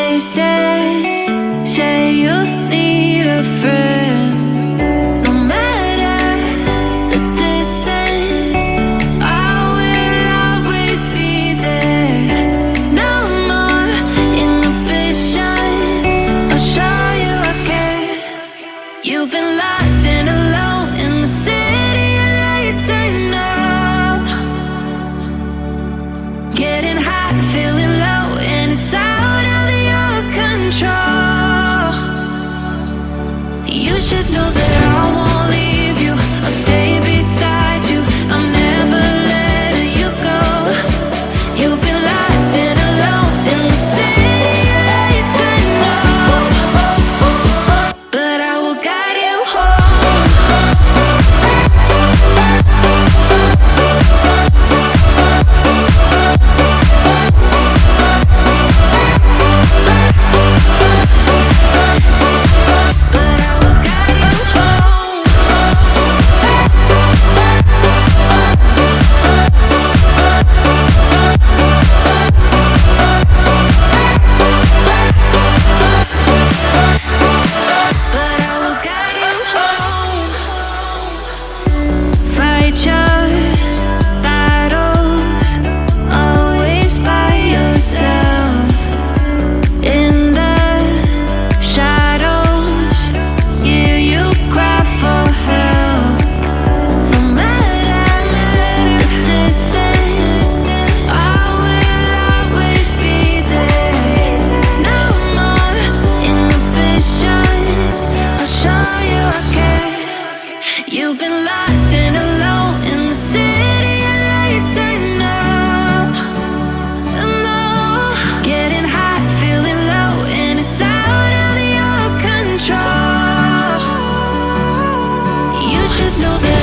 faces say you need a friend. No matter the distance, I will always be there. No more inhibitions, I'll show you I care. You've been lost and alone in the city of lights, I know. Getting hot, feeling low, and it's out of your control. You should know that I won't leave you. I'll stay beside you. I'm never letting you go. You've been lost and alone in the city of lights, I know. But I will guide you home. You've been lost and alone in the city of lights, I know. I know. Getting hot, feeling low, and it's out of your control. You should know that